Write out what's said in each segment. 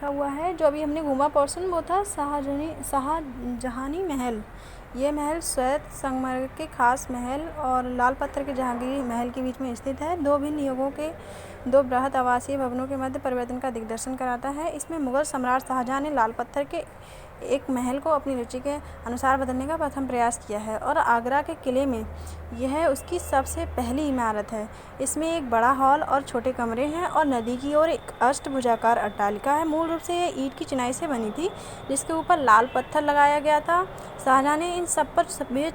लिखा हुआ है। जो अभी हमने घूमा पोर्शन वो था शाहजहानी महल। ये महल श्वेत संगमरमर के खास महल और लाल पत्थर के जहांगीर महल के बीच में स्थित है। दो भिन्न युगों के दो बृहद आवासीय भवनों के मध्य परिवर्तन का दिग्दर्शन कराता है। इसमें मुगल सम्राट शाहजहां ने लाल पत्थर के एक महल को अपनी रुचि के अनुसार बदलने का प्रथम प्रयास किया है और आगरा के किले में यह उसकी सबसे पहली इमारत है। इसमें एक बड़ा हॉल और छोटे कमरे हैं और नदी की ओर एक अष्टभुजाकार अट्टालिका है। मूल रूप से यह ईंट की चिनाई से बनी थी जिसके ऊपर लाल पत्थर लगाया गया था। शाहजहां ने इन सब पर सफ़ेद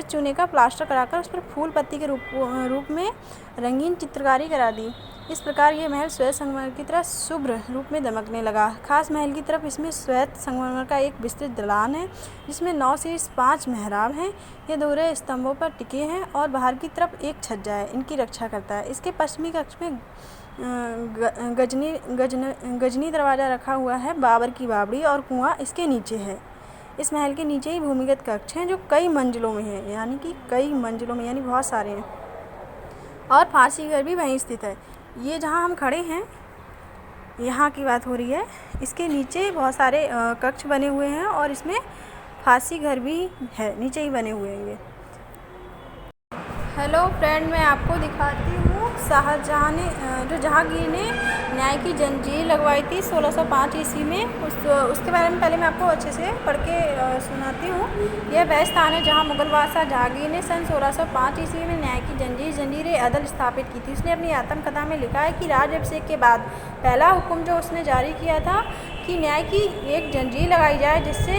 चूने का प्लास्टर कराकर उस पर फूल पत्ती के रूप में रंगीन चित्रकारी करा दी। इस प्रकार यह महल श्वेत संगमरमर की तरह शुभ्र रूप में दमकने लगा। खास महल की तरफ इसमें श्वेत संगमरमर का एक विस्तृत दालान है जिसमें 9 से 5 मेहराब हैं। ये दोहरे स्तंभों पर टिके हैं और बाहर की तरफ एक छज्जा है इनकी रक्षा करता है। इसके पश्चिमी कक्ष में गजनी दरवाज़ा रखा हुआ है। बाबर की बावड़ी और कुआं इसके नीचे है। इस महल के नीचे ही भूमिगत कक्ष हैं जो कई मंजिलों में हैं, यानी बहुत सारे हैं, और फांसी घर भी वहीं स्थित है। ये जहाँ हम खड़े हैं यहाँ की बात हो रही है। इसके नीचे बहुत सारे कक्ष बने हुए हैं और इसमें फांसी घर भी है, नीचे ही बने हुए हैं ये। हेलो फ्रेंड, मैं आपको दिखाती हूँ शाहजहां ने जो जहांगीर ने न्याय की जंजीर लगवाई थी 1605 ईस्वी में, उसके बारे में पहले मैं आपको अच्छे से पढ़ के सुनाती हूँ। यह वह स्थान है जहाँ मुगल बादशाह जहांगीर ने सन 1605 ईस्वी में न्याय की जंजीर अदल स्थापित की थी। उसने अपनी आत्मकथा में लिखा है कि राजअभिषेक के बाद पहला हुक्म जो उसने जारी किया था कि न्याय की एक जंजीर लगाई जाए जिससे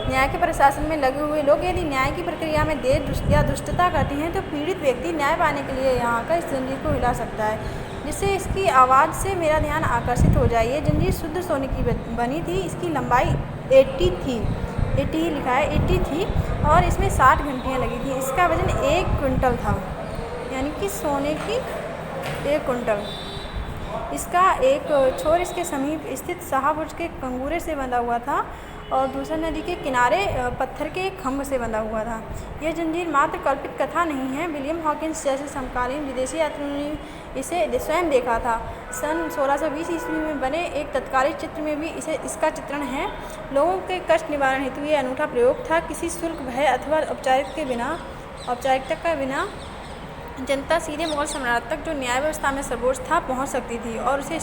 न्याय के प्रशासन में लगे हुए लोग यदि न्याय की प्रक्रिया में देर या दुष्टता करते हैं तो पीड़ित व्यक्ति न्याय पाने के लिए यहाँ आकर इस जंजीर को हिला सकता है, जिससे इसकी आवाज़ से मेरा ध्यान आकर्षित हो जाए। ये जंजीर शुद्ध सोने की बनी थी। इसकी लंबाई 80 थी, 80 ही लिखा है, 80 थी और इसमें 60 घंटियाँ लगी थी। इसका वजन 1 क्विंटल था, यानी कि सोने की 1 क्विंटल। इसका एक छोर इसके समीप स्थित शाहबुर्ज के कंगूरे से बंधा हुआ था और दूसरा नदी के किनारे पत्थर के एक खम्भ से बंधा हुआ था। यह जंजीर मात्र कल्पित कथा नहीं है। विलियम हॉकिंस जैसे समकालीन विदेशी यात्रियों ने इसे स्वयं देखा था। सन 1620 ईस्वी में बने एक तत्कालिक चित्र में भी इसका चित्रण है। लोगों के कष्ट निवारण हेतु ये अनूठा प्रयोग था। किसी शुल्क, भय अथवा औपचारिकता के बिना जनता सीधे मुगल सम्राट तक, जो न्याय व्यवस्था में सर्वोच्च था, पहुंच सकती थी और उसे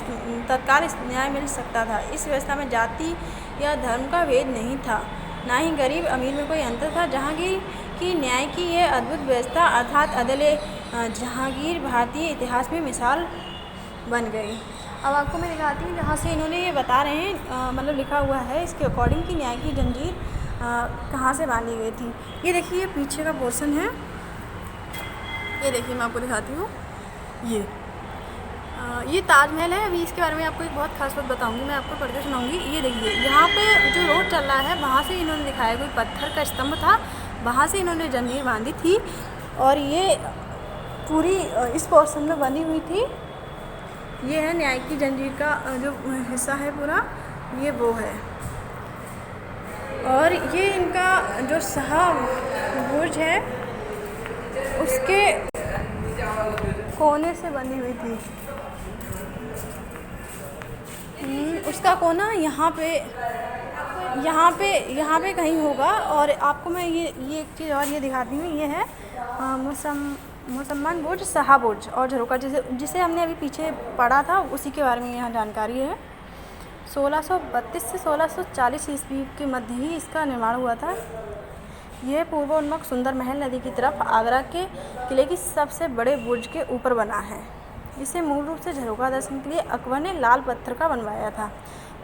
तत्काल न्याय मिल सकता था। इस व्यवस्था में जाति या धर्म का भेद नहीं था, ना ही गरीब अमीर में कोई अंतर था। जहांगीर की न्याय की यह अद्भुत व्यवस्था अर्थात अदले जहांगीर भारतीय इतिहास में मिसाल बन गई। अब आपको मैं दिखाती हूँ जहाँ से इन्होंने ये बता रहे हैं, मतलब लिखा हुआ है इसके अकॉर्डिंग कि न्याय की जंजीर कहाँ से बांधी गई थी। ये देखिए पीछे का पोर्शन है, ये देखिए मैं आपको दिखाती हूँ। ये ताजमहल है। अभी इसके बारे में आपको एक बहुत खास बात बताऊंगी, मैं आपको पढ़ के सुनाऊंगी। ये देखिए यहाँ पे जो रोड चल रहा है वहाँ से इन्होंने दिखाया, कोई पत्थर का स्तंभ था, वहाँ से इन्होंने जंजीर बांधी थी और ये पूरी इस पोर्शन में बंधी हुई थी। ये है न्याय की जंजीर का जो हिस्सा है पूरा, ये वो है। और ये इनका जो शाहबुर्ज है उसके कोने से बनी हुई थी। उसका कोना यहाँ पे कहीं होगा। और आपको मैं ये एक चीज़ और ये दिखाती हूँ। ये है मुसम्मन बुर्ज, शाहबुर्ज और झरोखा, जिसे हमने अभी पीछे पढ़ा था, उसी के बारे में यहाँ जानकारी है। 1632 से 1640 ईस्वी के मध्य ही इसका निर्माण हुआ था। यह पूर्वोन्मुख सुंदर महल नदी की तरफ आगरा के किले की सबसे बड़े बुर्ज के ऊपर बना है। इसे मूल रूप से झरोखा दर्शन के लिए अकबर ने लाल पत्थर का बनवाया था।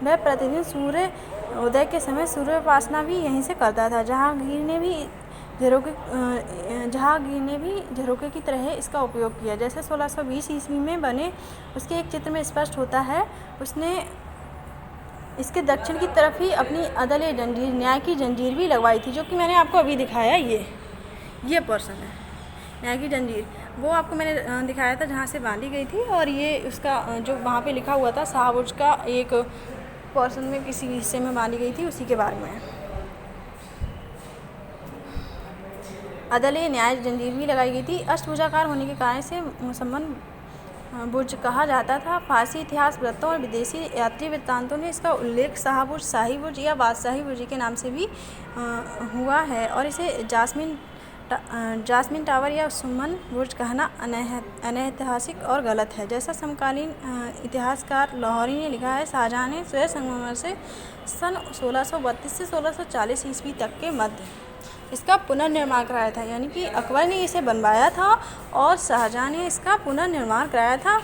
वह प्रतिदिन सूर्य उदय के समय सूर्योपासना भी यहीं से करता था। जहांगीर ने भी झरोखे की तरह इसका उपयोग किया। जैसे 1620 ईस्वी में बने उसके एक चित्र में स्पष्ट होता है, उसने इसके दक्षिण की तरफ ही अपनी अदल जंजीर, न्याय की जंजीर भी लगवाई थी, जो कि मैंने आपको अभी दिखाया। ये पर्सन है न्याय की जंजीर, वो आपको मैंने दिखाया था जहाँ से बांधी गई थी। और ये उसका जो वहाँ पे लिखा हुआ था शाहबुर्ज का एक पर्सन में किसी हिस्से में बांधी गई थी, उसी के बारे में। अदल न्याय जंजीर भी लगाई गई थी। अष्टभुजाकार होने के कारण से मुसम्मन बुर्ज कहा जाता था। फारसी इतिहास ग्रंथों और विदेशी यात्री वृत्तांतों ने इसका उल्लेख शाहबुर्ज, शाही बुर्ज या बादशाही बुर्ज के नाम से भी हुआ है, और इसे जास्मिन टावर या सुमन बुर्ज कहना अनैतिहासिक और गलत है। जैसा समकालीन इतिहासकार लाहौरी ने लिखा है, शाहजहाँ ने स्वयं संगमरमर से सन 1632 से 1640 ईस्वी तक के मध्य इसका पुनर्निर्माण कराया था। यानी कि अकबर ने इसे बनवाया था और शाहजहाँ ने इसका पुनर्निर्माण कराया था।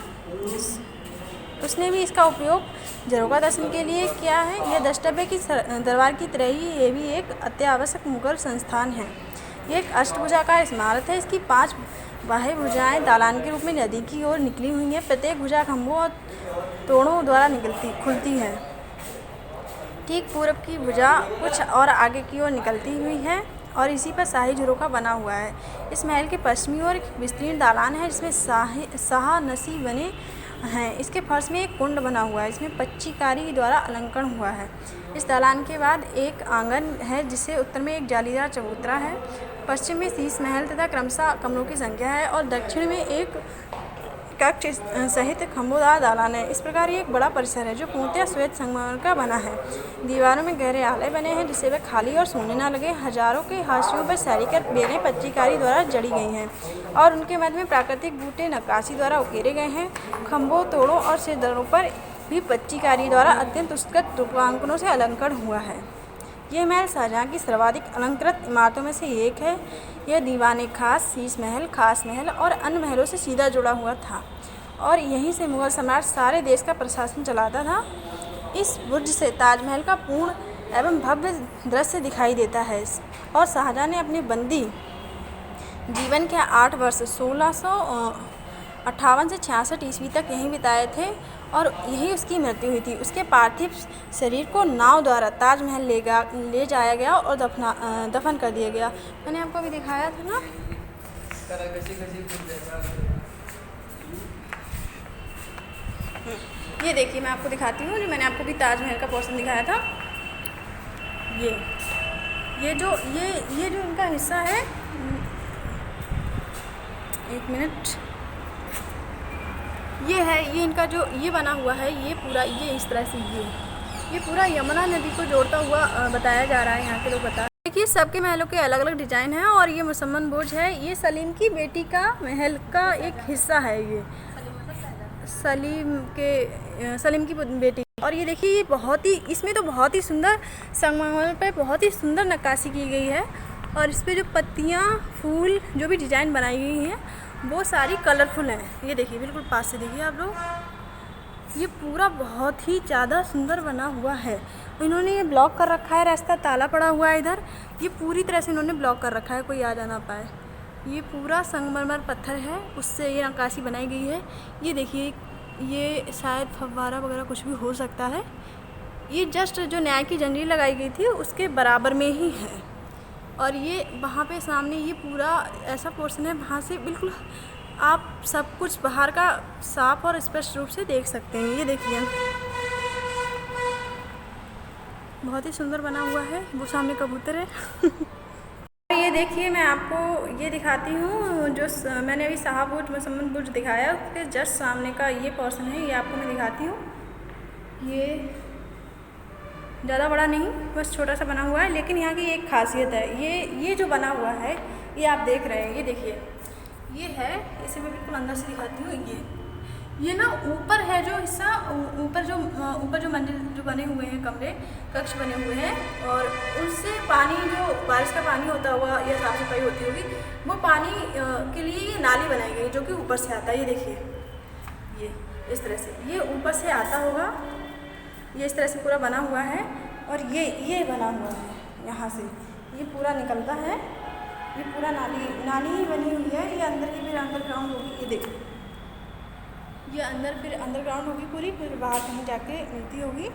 उसने भी इसका उपयोग झरोखा दर्शन के लिए किया है। यह द्रष्टव्य की दरबार की तरह ही ये भी एक अत्यावश्यक मुगल संस्थान है। ये एक अष्टभुजाकार इमारत है। इसकी 5 बाह्य भुजाएं दालान के रूप में नदी की ओर निकली हुई हैं। प्रत्येक भुजा खंभों और तोड़ों द्वारा खुलती है। ठीक पूर्व की भुजा कुछ और आगे की ओर निकलती हुई है और इसी पर शाही झरोखा बना हुआ है। इस महल के पश्चिमी ओर एक विस्तीर्ण दालान है जिसमें शाह नसी बने हैं। इसके फर्श में एक कुंड बना हुआ है, इसमें पच्चीकारी द्वारा अलंकरण हुआ है। इस दालान के बाद एक आंगन है जिससे उत्तर में एक जालीदार चबूतरा है। पश्चिम में शीश महल तथा क्रमशः कमरों की संख्या है और दक्षिण में एक कक्ष सहित खंभोदार दालान है। इस प्रकार ये एक बड़ा परिसर है जो पूर्णतः श्वेत संगमरमर का बना है। दीवारों में गहरे आलय बने हैं जिससे वे खाली और सोने न लगे। हजारों के हाशियों पर सैरीकर बेलें पच्चीकारी द्वारा जड़ी गई हैं और उनके मध्य में प्राकृतिक बूटे नक्काशी द्वारा उकेरे गए हैं। खंभों, तोड़ों और सिरदरों पर भी पच्चीकारी द्वारा अत्यंत उत्कृष्ट रूपांकनों से अलंकरण हुआ है। यह महल शाहजहाँ की सर्वाधिक अलंकृत इमारतों में से एक है। यह दीवाने खास, शीश महल, खास महल और अन्य महलों से सीधा जुड़ा हुआ था और यहीं से मुगल सम्राट सारे देश का प्रशासन चलाता था। इस बुर्ज से ताजमहल का पूर्ण एवं भव्य दृश्य दिखाई देता है और शाहजहाँ ने अपने बंदी जीवन के 8 वर्ष 1658 से 66 ईस्वी तक यहीं बिताए थे और यही उसकी मृत्यु हुई थी। उसके पार्थिव शरीर को नाव द्वारा ताजमहल ले जाया गया और दफन कर दिया गया। मैंने आपको अभी दिखाया था ना। ये देखिए, मैं आपको दिखाती हूँ जो मैंने आपको भी ताजमहल का पोर्शन दिखाया था। ये जो इनका हिस्सा है, एक मिनट, ये इनका जो ये बना हुआ है, ये इस तरह से ये पूरा यमुना नदी को जोड़ता हुआ बताया जा रहा है। यहाँ के लोग बता रहे हैं। देखिए, सबके महलों के अलग अलग डिज़ाइन हैं और ये मुसम्मन बुर्ज है। ये सलीम की बेटी का महल का एक हिस्सा है। ये सलीम की बेटी। और ये देखिए, इसमें तो बहुत ही सुंदर संगमरमर पे बहुत ही सुंदर नक्काशी की गई है और इस पे जो पत्तियाँ, फूल, जो भी डिज़ाइन बनाई गई हैं वो सारी कलरफुल हैं। ये देखिए, बिल्कुल पास से देखिए आप लोग, ये पूरा बहुत ही ज़्यादा सुंदर बना हुआ है। इन्होंने ये ब्लॉक कर रखा है, रास्ता ताला पड़ा हुआ है इधर। ये पूरी तरह से इन्होंने ब्लॉक कर रखा है, कोई आ जा ना पाए। ये पूरा संगमरमर पत्थर है, उससे ये नक्काशी बनाई गई है। ये देखिए, ये शायद फव्वारा वगैरह कुछ भी हो सकता है। ये जस्ट जो न्याय की जंजीर लगाई गई थी उसके बराबर में ही है। और ये वहाँ पे सामने ये पूरा ऐसा पोर्शन है, वहाँ से बिल्कुल आप सब कुछ बाहर का साफ और स्पष्ट रूप से देख सकते हैं। ये देखिए, बहुत ही सुंदर बना हुआ है। वो सामने कबूतर है। ये देखिए, मैं आपको ये दिखाती हूँ जो मैंने अभी शाहबुर्ज, मुसम्मन बुर्ज दिखाया, उसके जस्ट सामने का ये पोर्शन है। ये आपको मैं दिखाती हूँ। ये ज़्यादा बड़ा नहीं, बस छोटा सा बना हुआ है, लेकिन यहाँ की एक खासियत है। ये जो बना हुआ है, ये आप देख रहे हैं, ये देखिए, ये है। इसे मैं बिल्कुल अंदर से दिखाती हूँ। ये ना ऊपर है जो हिस्सा, ऊपर जो मंजिल जो बने हुए हैं, कमरे, कक्ष बने हुए हैं, और उससे पानी, जो बारिश का पानी होता हुआ या साफ सफाई होती होगी, वो पानी के लिए ये नाली बनाई गई जो कि ऊपर से आता है। ये देखिए, ये इस तरह से ये ऊपर से आता होगा। ये इस तरह से पूरा बना हुआ है और ये बना हुआ है। यहाँ से ये पूरा निकलता है। ये पूरा नाली ही बनी हुई है। ये अंदर की फिर अंडरग्राउंड होगी। ये देखिए, ये अंदर फिर अंडरग्राउंड होगी पूरी, फिर बाहर कहीं जाके मिलती होगी। ये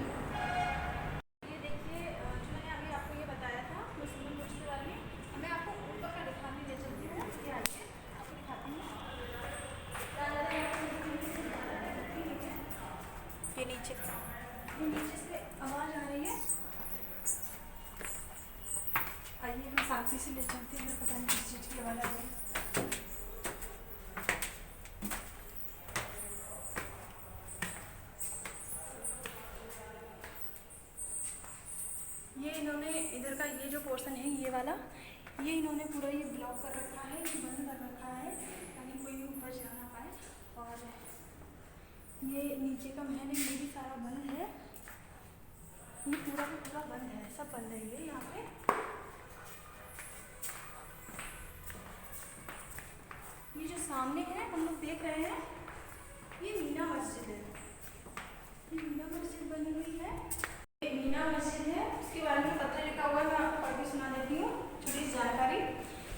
देखिए, जो मैंने अभी आपको ये बताया था मुसम्मन बुर्ज के बारे में, मैं आपको ऊपर का दिखाने ले चलती हूँ। ये आइए, आपको दिखाती हूँ। ये नीचे से आवाज़ आ रही है। आइए, हम साक्षी से ले चलते हैं। पता नहीं किस चीज़ की आवाज़ आ रही है। ये जो पोर्शन है ये वाला, ये इन्होंने पूरा ये ब्लॉक कर रखा है, ये बंद कर रखा है ताकि कोई भी ऊपर जा ना पाए। और ये नीचे का महल है, ये भी सारा बंद है, ये पूरा का पूरा बंद है, सब बंद है ये यहाँ पे। ये जो सामने है हम लोग देख रहे हैं, ये मीना मस्जिद है, ये मीना मस्जिद बनी हुई है, ये मीना मस्जिद है। उसके बारे में पत्र लिखा हुआ है, मैं आपको पढ़ के सुना देती हूँ छोटी सी जानकारी।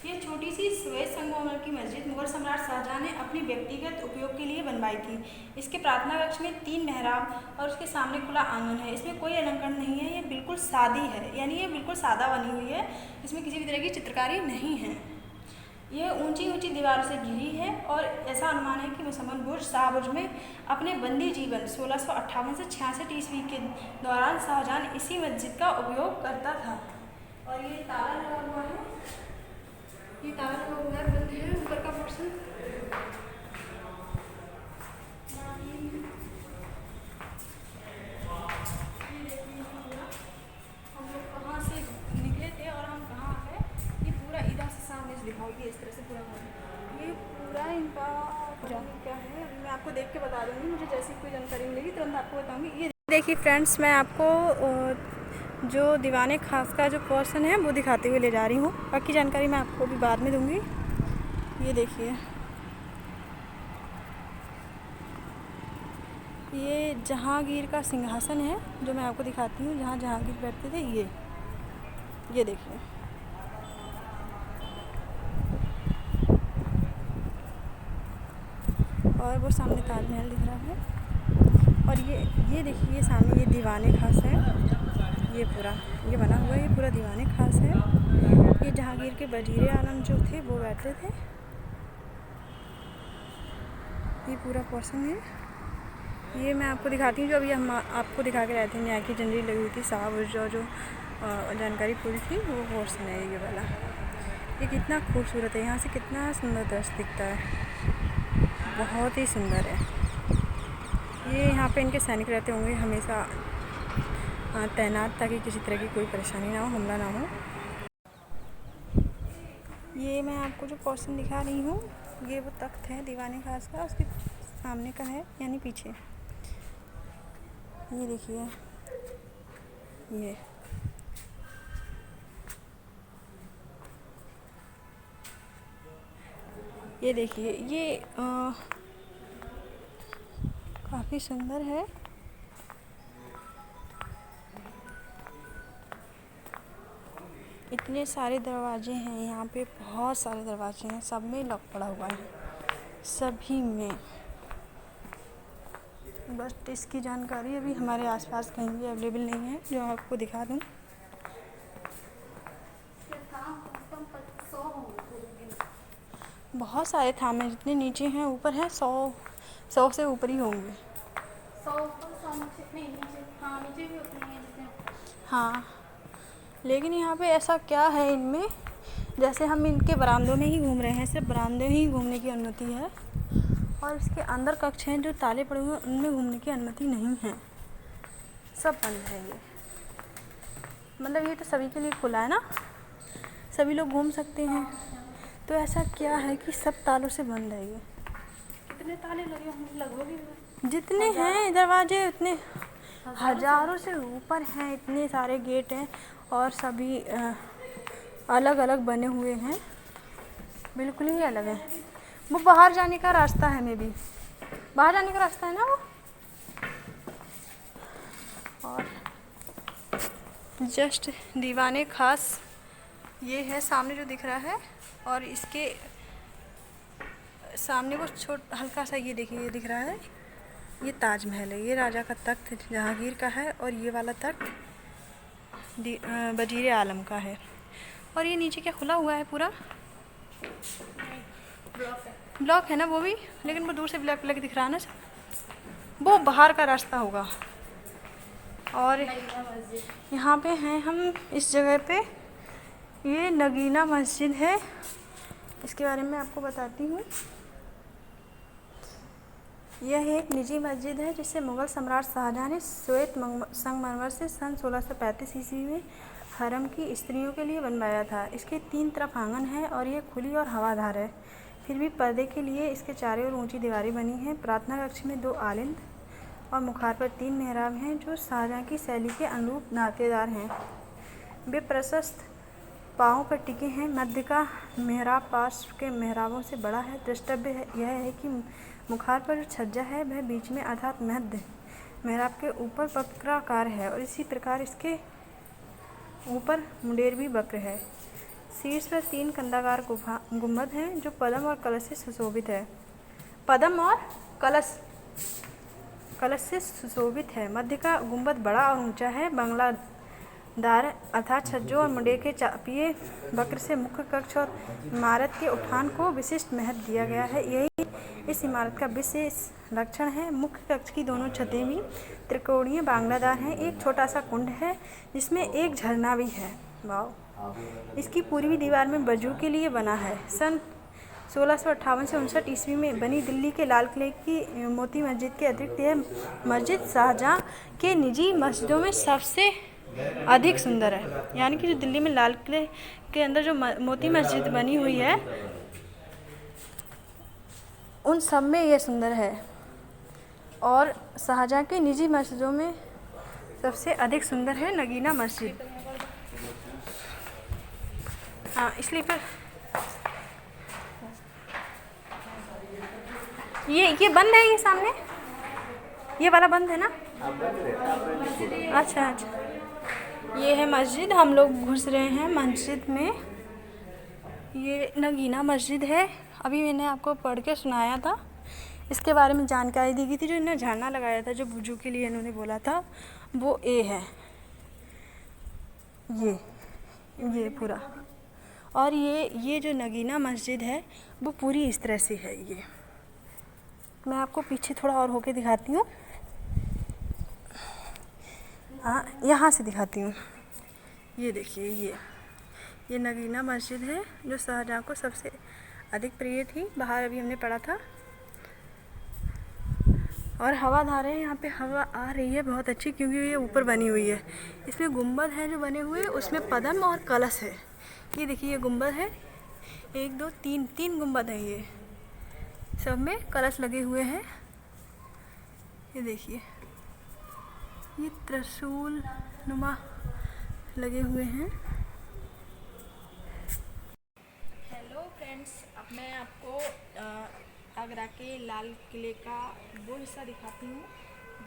ये छोटी सी श्वेत संगमरमर की मस्जिद मुगल सम्राट शाहजहां ने अपनी व्यक्तिगत उपयोग के लिए बनवाई थी। इसके प्रार्थना कक्ष में 3 मेहराब और उसके सामने खुला आंगन है। इसमें कोई अलंकरण नहीं है, ये बिल्कुल सादी है, यानी ये बिल्कुल सादा बनी हुई है, इसमें किसी भी तरह की चित्रकारी नहीं है। ये ऊंची ऊंची दीवारों से घिरी है और ऐसा अनुमान है कि मुसम्मन बुर्ज शाहबुर्ज में अपने बंदी जीवन 1658 से 66 ईस्वी के दौरान शाहजहां इसी मस्जिद का उपयोग करता था। और ये ताला लगा हुआ है, ये ताला लगा हुआ है, बंद है ऊपर का पोर्शन। हम लोग कहाँ से निकले थे और हम कहाँ आ गए, ये पूरा इधर से सामने से दिखाओगे इस तरह से पूरा ये पूरा इनका क्या है, मैं आपको देख के बता दूँगी, मुझे जैसी कोई जानकारी मिलेगी तुरंत आपको बताऊँगी। ये देखिए फ्रेंड्स, मैं आपको जो दीवाने खास का जो पोर्शन है वो दिखाते हुए ले जा रही हूँ, बाकी जानकारी मैं आपको भी बाद में दूँगी। ये देखिए, ये जहांगीर का सिंहासन है जो मैं आपको दिखाती हूँ, जहाँ जहांगीर बैठते थे। ये देखिए, और वो सामने ताजमहल दिख रहा है। और ये देखिए, सामने ये दीवाने खास है, ये पूरा ये बना हुआ है, ये पूरा दीवाने खास है। ये जहांगीर के वजीर आलम जो थे वो बैठते थे। ये पूरा पोर्शन है, ये मैं आपको दिखाती हूँ जो अभी हम आपको दिखा के रहते हैं। न्याय की जंजीर लगी हुई थी शाहबुर्ज, जो जानकारी पूरी थी वो पोर्शन है ये वाला। ये कितना खूबसूरत है, यहाँ से कितना सुंदर दृश्य दिखता है, बहुत ही सुंदर है। ये यहाँ पे इनके सैनिक रहते होंगे हमेशा तैनात, ताकि किसी तरह की कोई परेशानी ना हो, हमला ना हो। ये मैं आपको जो पोर्शन दिखा रही हूँ, ये वो तख्त है दीवाने खास का, उसके सामने का है, यानी पीछे। ये देखिए, ये देखिए, ये काफ़ी सुंदर है। इतने सारे दरवाजे हैं यहाँ पे, बहुत सारे दरवाजे हैं, सब में लॉक पड़ा हुआ है, सभी में। बस इसकी जानकारी अभी हमारे आसपास कहीं भी अवेलेबल नहीं है जो आपको दिखा दूँ। बहुत सारे थाम हैं, जितने नीचे हैं ऊपर हैं, 100 से ऊपर ही होंगे। 100 नीचे भी उतने हैं जितने। हाँ, लेकिन यहाँ पे ऐसा क्या है इनमें, जैसे हम इनके बरामदों में ही घूम रहे हैं, सिर्फ बरामदे में ही घूमने की अनुमति है, और इसके अंदर कक्ष हैं जो ताले पड़े हुए हैं, उनमें घूमने की अनुमति नहीं है, सब बंद है। ये मतलब ये तो सभी के लिए खुला है ना, सभी लोग घूम सकते हैं, तो ऐसा क्या है कि सब तालों से बंद है। ये कितने ताले लगे होंगे लगभग, जितने हैं दरवाजे उतने हज़ारों से ऊपर हैं, इतने सारे गेट हैं और सभी अलग अलग बने हुए हैं, बिल्कुल ही अलग है। वो बाहर जाने का रास्ता है, मे भी बाहर जाने का रास्ता है ना वो। और जस्ट दीवाने खास ये है सामने जो दिख रहा है, और इसके सामने वो हल्का सा ये देखिए, ये दिख रहा है, ये ताजमहल है, ये राजा का तख्त जहांगीर का है, और ये वाला तख्त वजीर आलम का है। और ये नीचे क्या खुला हुआ है पूरा, ब्लॉक है ना वो भी, लेकिन वो दूर से ब्लैक ब्लैक दिख रहा है ना, वो बाहर का रास्ता होगा। और यहाँ पे हैं हम इस जगह पे, ये नगीना मस्जिद है, इसके बारे में आपको बताती हूँ। यह एक निजी मस्जिद है जिसे मुग़ल सम्राट शाहजहां ने श्वेत संगमरमर से सन 1635 ईस्वी में हरम की स्त्रियों के लिए बनवाया था। इसके 3 तरफ आंगन है और ये खुली और हवादार है। फिर भी पर्दे के लिए इसके चारों ओर ऊंची दीवारें बनी हैं। प्रार्थना कक्ष में 2 आलिंद और मुखार पर 3 मेहराब हैं जो शाहजहाँ की शैली के अनुरूप नातेदार हैं। वे प्रशस्त पाँव पर टिके हैं। मध्य का मेहराब पार्श्व के मेहराबों से बड़ा है। द्रष्टव्य यह है कि मुखार पर जो छज्जा है वह बीच में अर्थात मध्य मेहराब के ऊपर वक्राकार है और इसी प्रकार इसके ऊपर मुंडेर भी वक्र है। शीर्ष पर 3 कंदाकार गुंबद हैं जो पद्म और कलश से सुशोभित है। पद्म और कलश से सुशोभित है। मध्य का गुंबद बड़ा और ऊंचा है। बंगलादार अर्थात छज्जों और मुंडेर के चापीय वक्र से मुख्य कक्ष और इमारत के उठान को विशिष्ट महत्व दिया गया है। यही इस इमारत का विशेष लक्षण है। मुख्य कक्ष की दोनों छतें भी त्रिकोणीय बांग्लादार हैं। एक छोटा सा कुंड है जिसमें एक झरना भी है। वाह! इसकी पूर्वी दीवार में वजू के लिए बना है। सन 1658 से 59 ईस्वी में बनी दिल्ली के लाल किले की मोती मस्जिद के अतिरिक्त यह मस्जिद शाहजहाँ के निजी मस्जिदों में सबसे अधिक सुंदर है। यानी कि जो दिल्ली में लाल किले के अंदर जो मोती मस्जिद बनी हुई है उन सब में ये सुंदर है और शाहजहाँ की निजी मस्जिदों में सबसे अधिक सुंदर है नगीना मस्जिद। हाँ, इसलिए फिर ये बंद है। ये सामने ये वाला बंद है ना? अच्छा अच्छा, ये है मस्जिद। हम लोग घुस रहे हैं मस्जिद में। ये नगीना मस्जिद है। अभी मैंने आपको पढ़ के सुनाया था, इसके बारे में जानकारी दी गई थी। जो इन्होंने झरना लगाया था, जो वुजू के लिए इन्होंने बोला था, वो ए है ये पूरा। और ये जो नगीना मस्जिद है वो पूरी इस तरह से है। ये मैं आपको पीछे थोड़ा और होके दिखाती हूँ। हाँ, यहाँ से दिखाती हूँ। ये देखिए, ये नगीना मस्जिद है जो शाहजहाँ को सबसे अधिक प्रिय थी। बाहर अभी हमने पढ़ा था। और हवादार है, यहाँ पे हवा आ रही है बहुत अच्छी, क्योंकि ये ऊपर बनी हुई है। इसमें गुंबद हैं जो बने हुए, उसमें पद्म और कलश है। ये देखिए, ये गुंबद है। 1 2 3 गुंबद हैं। ये सब में कलश लगे हुए हैं। ये देखिए, ये त्रिशूल नुमा लगे हुए हैं। हेलो फ्रेंड्स, अब मैं आपको आगरा के लाल किले का वो हिस्सा दिखाती हूँ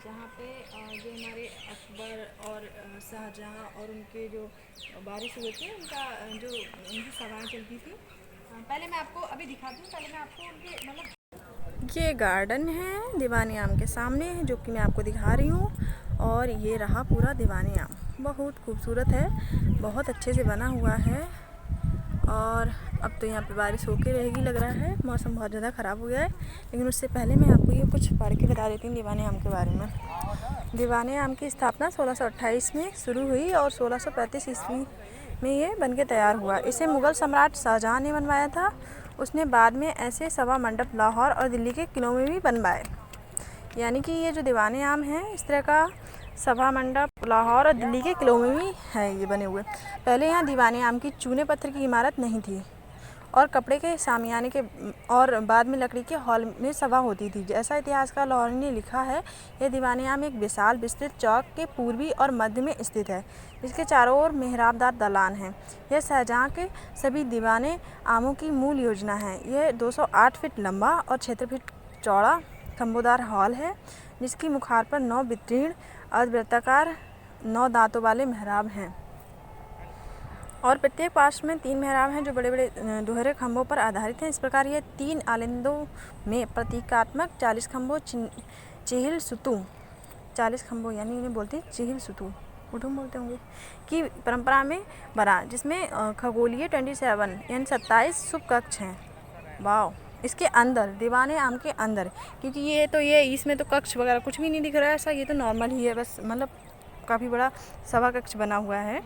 जहाँ पे जो हमारे अकबर और शाहजहाँ और उनके जो वारिस हुए थे उनकी सभाएं चलती थी। पहले मैं आपको अभी दिखाती हूँ। पहले मैं आपको उनके मतलब ये गार्डन है दीवाने आम के सामने, जो कि मैं आपको दिखा रही हूँ। और ये रहा पूरा दीवाने आम, बहुत खूबसूरत है, बहुत अच्छे से बना हुआ है। और अब तो यहाँ पे बारिश होके रहेगी लग रहा है। मौसम बहुत ज़्यादा ख़राब हो गया है। लेकिन उससे पहले मैं आपको ये कुछ पढ़ के बता देती हूँ दीवाने आम के बारे में। दीवाने आम की स्थापना 1628 में शुरू हुई और 1635 ईस्वी में ये बनके तैयार हुआ। इसे मुग़ल सम्राट शाहजहाँ ने बनवाया था। उसने बाद में ऐसे सभा मंडप लाहौर और दिल्ली के किलों में भी बनवाए। यानी कि ये जो दीवाने आम है, इस तरह का सभा मंडप लाहौर और दिल्ली के किलों में भी है ये बने हुए। पहले यहाँ दीवाने आम की चूने पत्थर की इमारत नहीं थी और कपड़े के सामियाने के और बाद में लकड़ी के हॉल में सभा होती थी। जैसा इतिहासकार लाहौरी ने लिखा है, यह दीवाने आम एक विशाल विस्तृत चौक के पूर्वी और मध्य में स्थित है, जिसके चारों ओर मेहराबदार दालान हैं। यह शाहजहाँ के सभी दीवाने आमों की मूल योजना है। यह 208 फीट लंबा और 76 फीट चौड़ा खंभोदार हॉल है, जिसकी मुखार पर 9 वितीर्ण अर्धवृत्ताकार 9 दांतों वाले मेहराब हैं और प्रत्येक पार्श्व में 3 मेहराब हैं जो बड़े बड़े दोहरे खंभों पर आधारित हैं। इस प्रकार ये 3 आलिंदों में प्रतीकात्मक 40 खंभों चिहिल सुतू 40 खंभों यानी इन्हें बोलते हैं चिहिल सुतू, कुटुम बोलते होंगे, की परंपरा में बना, जिसमें खगोलीय 27 यानी 27 शुभ कक्ष हैं। वाह! इसके अंदर दीवाने आम के अंदर, क्योंकि ये इसमें तो कक्ष वगैरह कुछ भी नहीं दिख रहा है ऐसा, ये तो नॉर्मल ही है बस, मतलब काफ़ी बड़ा सभा कक्ष बना हुआ है।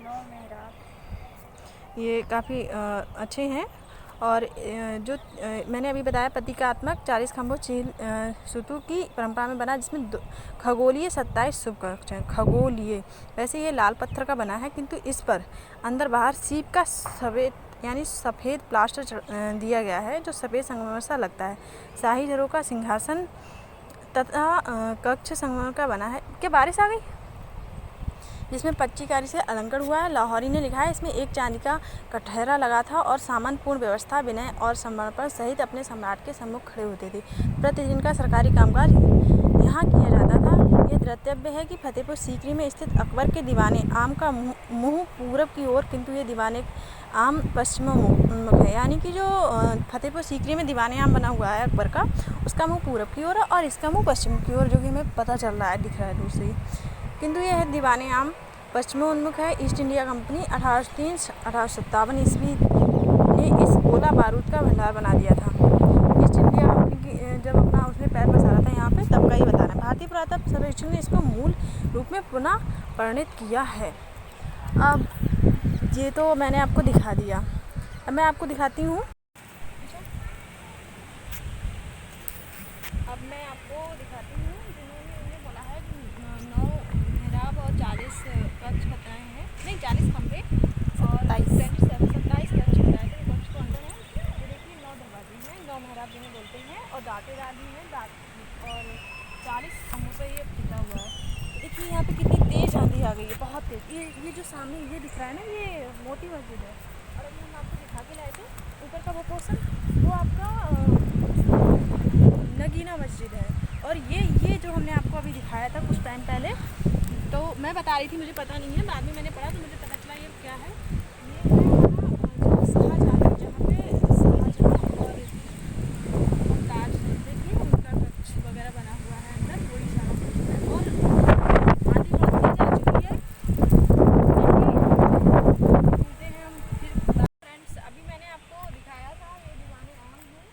ये काफ़ी अच्छे हैं और जो मैंने अभी बताया प्रतीकात्मक 40 खंभों चील सुतु की परंपरा में बना, जिसमें खगोलीय 27 शुभ कक्ष हैं। खगोलीय, वैसे ये लाल पत्थर का बना है, किंतु इस पर अंदर बाहर सीप का सफ़ेद प्लास्टर दिया गया है, जो सफ़ेद संगमरमर सा लगता है। शाही झरोखा, सिंहासन तथा कक्ष संगमरमर का बना है। क्या बारिश आ गई? जिसमें पच्चीकारी से अलंकार हुआ है। लाहौरी ने लिखा है, इसमें एक चांदी का कटहरा लगा था और सामंतपूर्ण व्यवस्था, विनय और समर्पण सहित अपने सम्राट के सम्मुख खड़े होते थे। प्रतिदिन का सरकारी कामकाज यहाँ किया जाता था। यह द्रष्टव्य है कि फतेहपुर सीकरी में स्थित अकबर के दीवाने आम का मुँह पूरब की ओर, किंतु ये दीवाने आम पश्चिमोन्मुख है। यानी कि जो फतेहपुर सीकरी में दीवाने आम बना हुआ है अकबर का, उसका मुँह पूरब की ओर है और इसका मुँह पश्चिम की ओर, जो कि हमें पता चल रहा है, दिख रहा है दूर से ही। किंतु यह दीवाने आम पश्चिमोन्मुख है। ईस्ट इंडिया कंपनी 1803-1857 ईस्वी ने इस गोला बारूद का भंडार बना दिया था। ईस्ट इंडिया कंपनी की जब अपना उसने पैर पसारा था यहाँ पे, तब का ही बताना है। भारतीय पुरातत्व सर्वेक्षण ने इसको मूल रूप में पुनः परिणित किया है। अब ये तो मैंने आपको दिखा दिया, अब मैं आपको दिखाती हूँ। अब मैं आपको दिखाती हूँ, जिन्होंने बोला है कि 9 मेहराब और 40 कक्ष बताए हैं, नहीं 40 खंभे और 27 कक्ष बताए थे। कक्ष को अंदर है, ये देखिए 9 दरवाजे हैं, 9 मेहराब जिन्हें बोलते हैं, और दातेदार भी हैं, और 40 खंभों पर ये टिका हुआ है। देखिए यहाँ पे कितनी तेज़ आंधी आ गई है, बहुत तेज़। ये जो सामने ये दिख रहा है ना, ये मोती मस्जिद है, और अभी हम आपको दिखा के लाए थे ऊपर का वो पोर्शन, वो आपका नगीना मस्जिद है। और ये जो हमने आपको अभी दिखाया था कुछ टाइम पहले, तो मैं बता रही थी, मुझे पता नहीं है, बाद में मैंने पढ़ा तो मुझे पता चला ये क्या है। ये है शाहजहाँ, जहाँ पे शाहजहाँ और मुमताज देखिए उनका कक्ष वगैरह बना हुआ है अंदर, वही सारा कुछ है। और आंधी बहुत तेज आ चुकी है, मिलते हैं हम फिर। फ्रेंड्स, अभी मैंने आपको दिखाया था ये दीवाने आम है,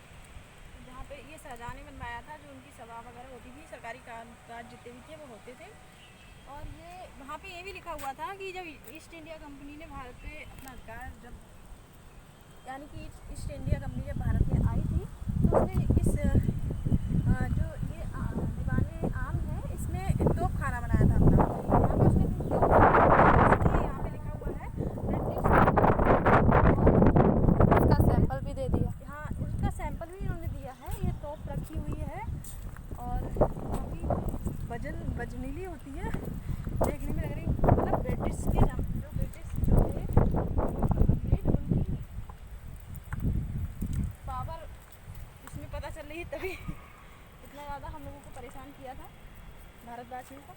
जहाँ पे ये शाहजहाँ ने बनवाया था, जो उनकी सभा वगैरह होती थी, सरकारी कामकाज जितने भी थे वो होते थे। और ये वहाँ पे ये भी लिखा हुआ था कि जब ईस्ट इंडिया कंपनी ने भारत पे अपना अधिकार, जब यानी कि ईस्ट इंडिया कंपनी जब भारत में आई थी, तो उसने इस जो ये दीवाने आम है, इसमें तोपखाना बनाया था अपना। यहाँ पे उसने यहाँ पे लिखा हुआ है उसका सैंपल भी दे दिया। हाँ, उसका सैंपल भी उन्होंने दिया है। ये तोप रखी हुई है और काफ़ी वजनीली होती है, देखने में लग रही, मतलब ब्रिटिश के जो थे उनकी पावर इसमें पता चल रही है, तभी इतना ज़्यादा हम लोगों को परेशान किया था भारतवासियों को।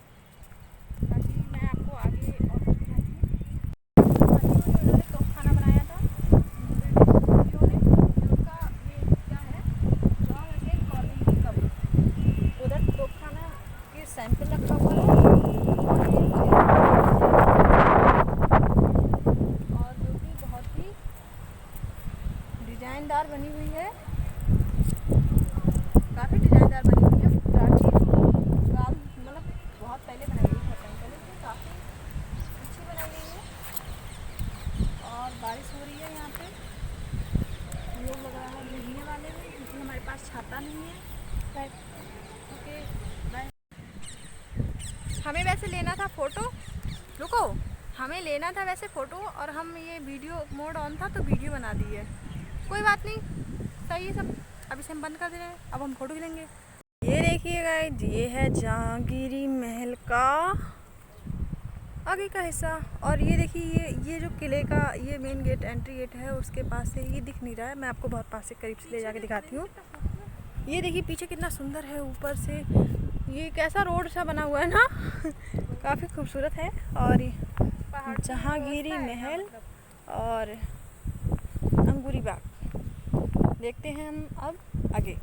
बाकी मैं आपको आगे और दिखाती हूँ। उन्होंने तोपखाना बनाया था ब्रिटिशों ने, उनका ये क्या है, जॉन हसेन कॉलोनी की कब्र, उधर तोपखाना के सैंपल रखा हुआ है। और जो कि बहुत ही डिजाइनदार बनी हुई है, काफ़ी डिजाइनदार बनी हुई है, प्राचीन काल, मतलब बहुत पहले बनाई गई, बहुत टाइम पहले, तो काफ़ी अच्छी बनाई गई है। और बारिश हो रही है यहाँ पे, लोग लग रहा है भीगने वाले हैं, क्योंकि हमारे पास छाता नहीं है। Okay bye. हमें वैसे लेना था फ़ोटो, रुको, हमें लेना था वैसे फ़ोटो, और हम ये वीडियो मोड ऑन था तो वीडियो बना दी है। कोई बात नहीं, सही है सब। अभी से हम बंद कर दे रहे हैं, अब हम फ़ोटो खींचेंगे। ये देखिएगा, ये है जहांगीरी महल का आगे का हिस्सा। और ये देखिए, ये जो किले का ये मेन गेट, एंट्री गेट है, उसके पास से ये दिख नहीं रहा है, मैं आपको बहुत पास से करीब से ले जाके दिखाती हूँ। ये देखिए पीछे कितना सुंदर है, ऊपर से ये कैसा रोड सा बना हुआ है ना काफ़ी खूबसूरत है। और जहांगीरी महल और अंगूरी बाग देखते हैं हम अब आगे।